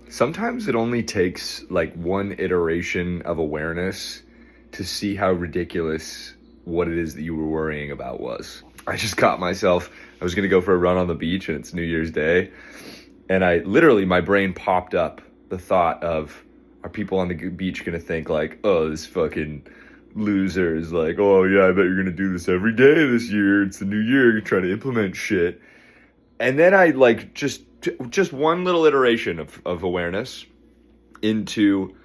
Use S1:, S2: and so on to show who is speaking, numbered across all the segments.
S1: Sometimes it only takes like one iteration of awareness to see how ridiculous what it is that you were worrying about was. I just caught myself, I was gonna go for a run on the beach and it's New Year's Day. And my brain popped up the thought of, are people on the beach gonna think like, oh, this fucking loser is like, oh yeah, I bet you're gonna do this every day this year. It's the new year, you're trying to implement shit. And then I like just one little iteration of awareness into,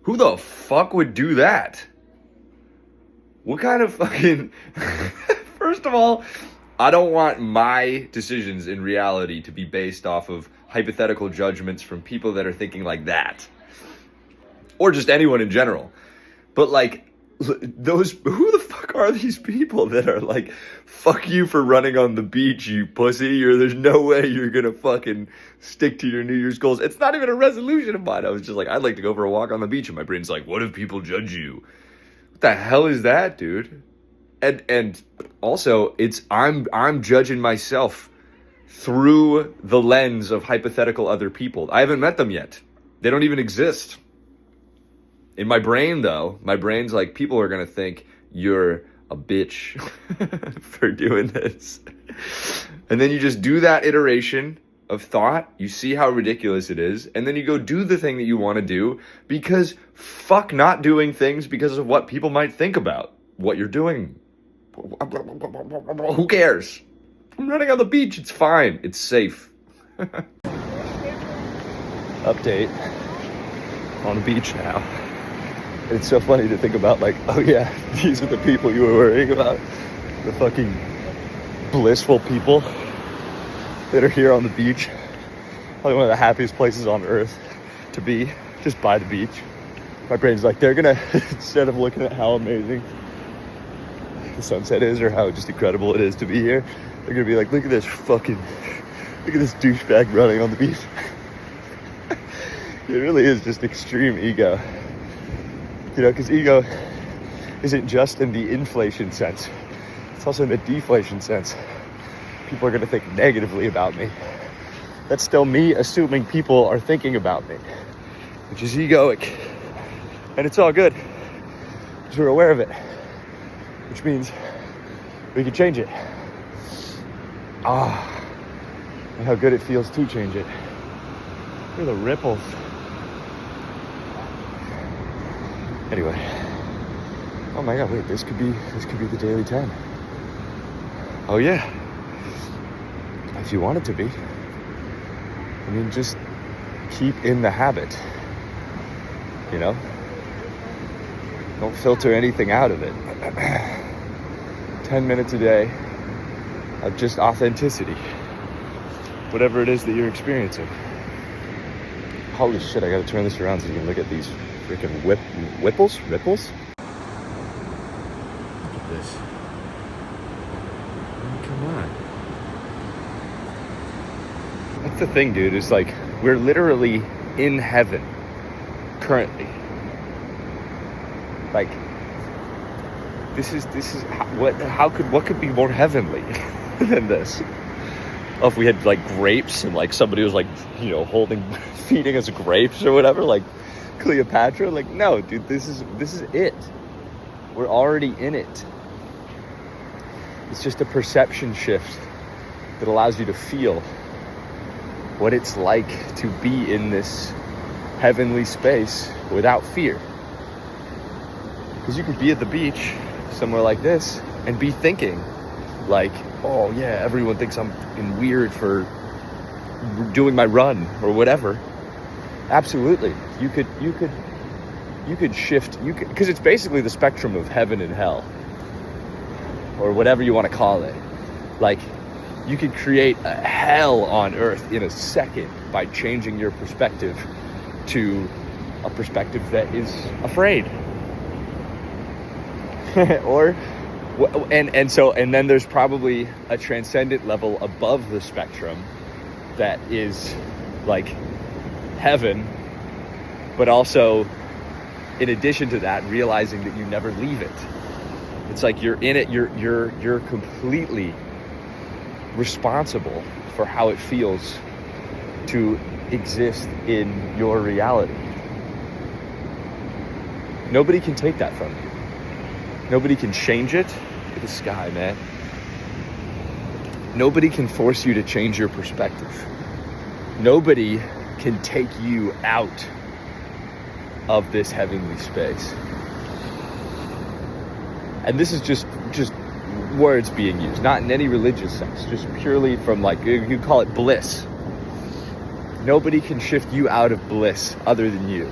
S1: who the fuck would do that? What kind of fucking... First of all, I don't want my decisions in reality to be based off of hypothetical judgments from people that are thinking like that. Or just anyone in general. But like, who the fuck are these people that are like, fuck you for running on the beach, you pussy, or there's no way you're gonna fucking stick to your New Year's goals. It's not even a resolution of mine. I was just like, I'd like to go for a walk on the beach, and my brain's like, what if people judge you? What the hell is that, dude? And also, I'm judging myself through the lens of hypothetical other people. I haven't met them yet. They don't even exist. In my brain, though, my brain's like, people are going to think you're a bitch for doing this. And then you just do that iteration of thought. You see how ridiculous it is. And then you go do the thing that you want to do, because fuck not doing things because of what people might think about what you're doing. Who cares? I'm running on the beach. It's fine. It's safe. Update. On the beach now. It's so funny to think about, like, oh yeah, these are the people you were worrying about. The fucking blissful people that are here on the beach. Probably one of the happiest places on earth to be, just by the beach. My brain's like, they're gonna, instead of looking at how amazing the sunset is or how just incredible it is to be here, they're gonna be like, look at this douchebag running on the beach. It really is just extreme ego. You know, because ego isn't just in the inflation sense. It's also in the deflation sense. People are going to think negatively about me. That's still me assuming people are thinking about me, which is egoic. And it's all good, because we're aware of it, which means we can change it. And how good it feels to change it. Look at the ripples. Anyway, oh my god, wait, this could be the Daily 10. Oh yeah, if you want it to be. I mean, just keep in the habit, you know? Don't filter anything out of it. 10 minutes a day of just authenticity, whatever it is that you're experiencing. Holy shit, I gotta turn this around so you can look at these freaking ripples? Look at this. I mean, come on. That's the thing, dude. It's like, we're literally in heaven currently. Like, this is what could be more heavenly than this? Oh, if we had like grapes and like somebody was like, you know, feeding us grapes or whatever, like Cleopatra. Like, no, dude, this is it. We're already in it. It's just a perception shift that allows you to feel what it's like to be in this heavenly space without fear. Because you can be at the beach somewhere like this and be thinking like, oh yeah, everyone thinks I'm fucking weird for doing my run or whatever. Absolutely. You could shift, because it's basically the spectrum of heaven and hell, or whatever you want to call it. Like, you could create a hell on earth in a second by changing your perspective to a perspective that is afraid. And then there's probably a transcendent level above the spectrum that is like heaven, but also in addition to that, realizing that you never leave it. It's like you're in it, you're completely responsible for how it feels to exist in your reality. Nobody can take that from you. Nobody can change it. Look at the sky, man. Nobody can force you to change your perspective. Nobody can take you out of this heavenly space. And this is just words being used, not in any religious sense, just purely from, like, you call it bliss. Nobody can shift you out of bliss other than you.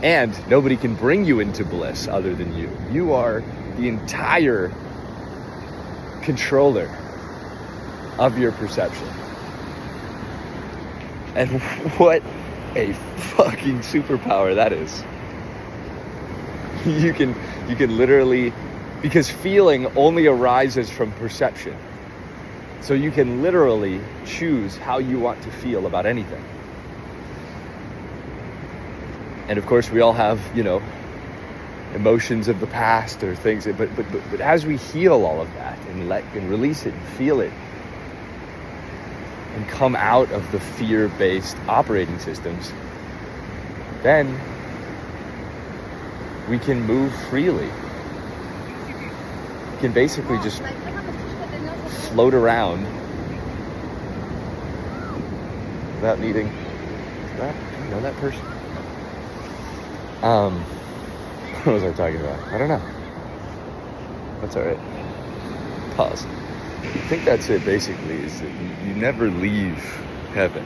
S1: And nobody can bring you into bliss other than you. You are the entire controller of your perception. And what a fucking superpower that is. You can literally, because feeling only arises from perception. So you can literally choose how you want to feel about anything. And of course we all have, emotions of the past or things, but as we heal all of that and release it and feel it and come out of the fear-based operating systems, then we can move freely. We can basically just float around without needing that. Do you know that person? What was I talking about? I don't know. That's all right. Pause. I think that's it, basically, is that you never leave heaven,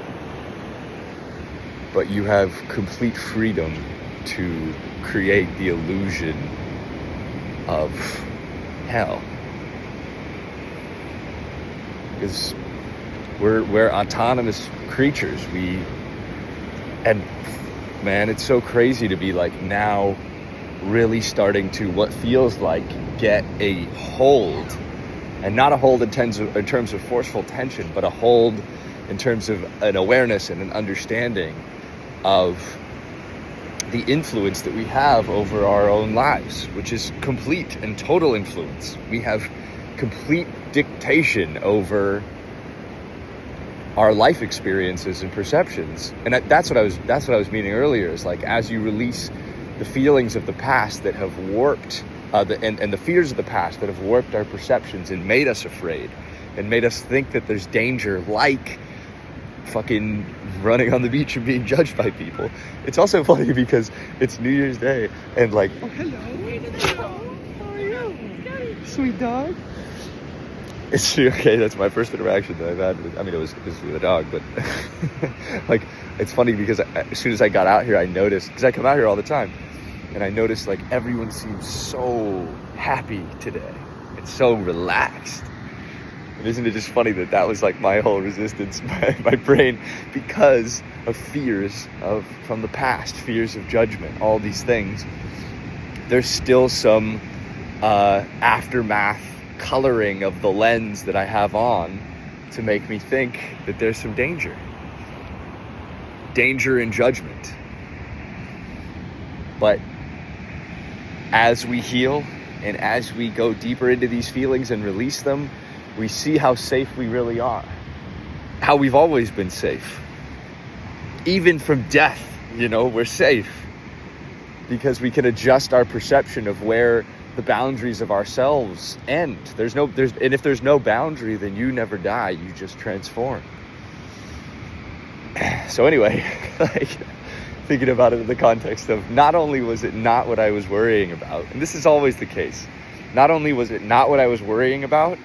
S1: but you have complete freedom to create the illusion of hell. Because we're autonomous creatures. And man, it's so crazy to be like now really starting to what feels like get a hold, and not a hold in terms of forceful tension, but a hold in terms of an awareness and an understanding of the influence that we have over our own lives, which is complete and total influence. We have complete dictation over our life experiences and perceptions. And that's what I was meaning earlier, is like, as you release the feelings of the past that have warped and the fears of the past that have warped our perceptions and made us afraid and made us think that there's danger, like fucking running on the beach and being judged by people. It's also funny because it's New Year's Day and like, oh, hello. How are you? Sweet dog. It's okay. That's my first interaction that I've had with, it was with a dog, but like, it's funny because as soon as I got out here, I noticed, because I come out here all the time, and I noticed like everyone seems so happy today. It's so relaxed. And isn't it just funny that was like my whole resistance, my brain, because of fears from the past, fears of judgment, all these things. There's still some aftermath coloring of the lens that I have on to make me think that there's some danger in judgment. But as we heal and as we go deeper into these feelings and release them, we see how safe we really are, how we've always been safe. Even from death, we're safe because we can adjust our perception of where the boundaries of ourselves end. And if there's no boundary, then you never die, you just transform. So anyway, like, thinking about it in the context of, not only was it not what I was worrying about, and this is always the case, not only was it not what I was worrying about,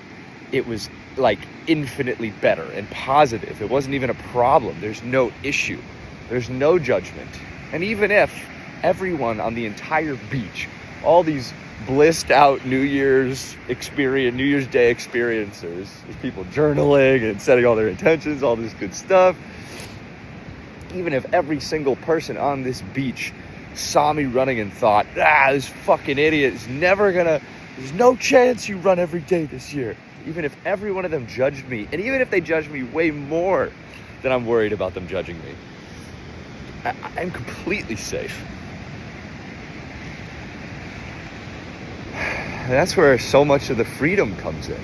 S1: it was like infinitely better and positive. It wasn't even a problem. There's no issue. There's no judgment. And even if everyone on the entire beach, all these blissed out New Year's Day experiencers, there's people journaling and setting all their intentions, all this good stuff, even if every single person on this beach saw me running and thought, this fucking idiot is there's no chance you run every day this year. Even if every one of them judged me, and even if they judged me way more than I'm worried about them judging me, I'm completely safe. And that's where so much of the freedom comes in.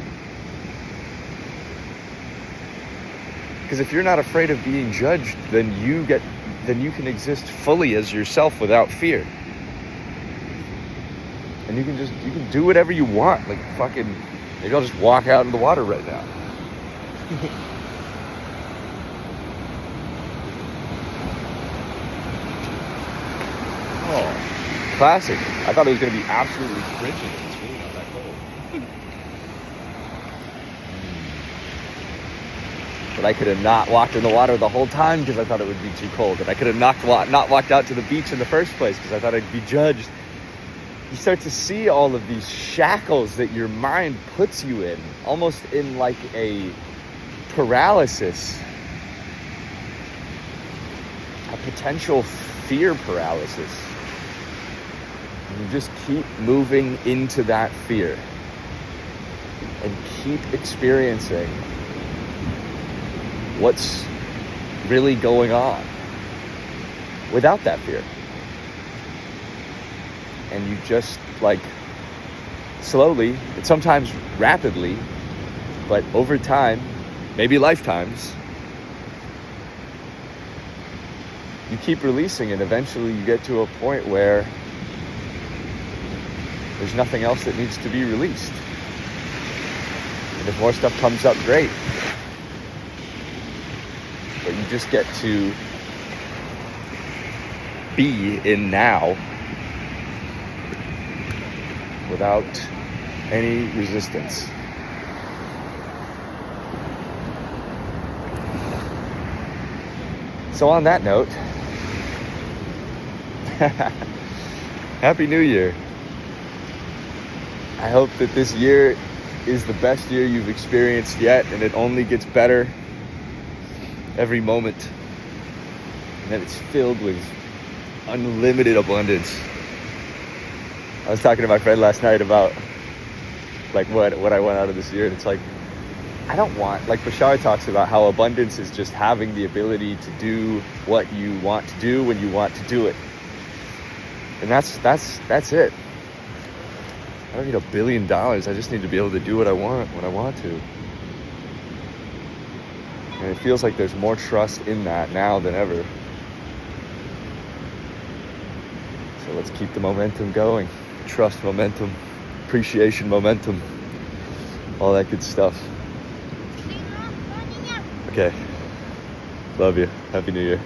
S1: Because if you're not afraid of being judged, then you can exist fully as yourself without fear. And you can do whatever you want. Like fucking, maybe I'll just walk out in the water right now. Oh, classic. I thought it was going to be absolutely frigid. It's really not that cold. But I could have not walked in the water the whole time because I thought it would be too cold. And I could have not walked out to the beach in the first place because I thought I'd be judged. You start to see all of these shackles that your mind puts you in, almost in like a paralysis, a potential fear paralysis. And you just keep moving into that fear and keep experiencing what's really going on without that fear. And you just like slowly, and sometimes rapidly, but over time, maybe lifetimes, you keep releasing, and eventually you get to a point where there's nothing else that needs to be released. And if more stuff comes up, great. But you just get to be in now without any resistance. So on that note, Happy New Year. I hope that this year is the best year you've experienced yet, and it only gets better every moment, and that it's filled with unlimited abundance. I was talking to my friend last night about like what I want out of this year, and it's like, I don't want, like Bashar talks about how abundance is just having the ability to do what you want to do when you want to do it. And that's it. I don't need $1 billion. I just need to be able to do what I want when I want to. And it feels like there's more trust in that now than ever. So let's keep the momentum going. Trust momentum, appreciation momentum, all that good stuff. Okay. Love you. Happy New Year.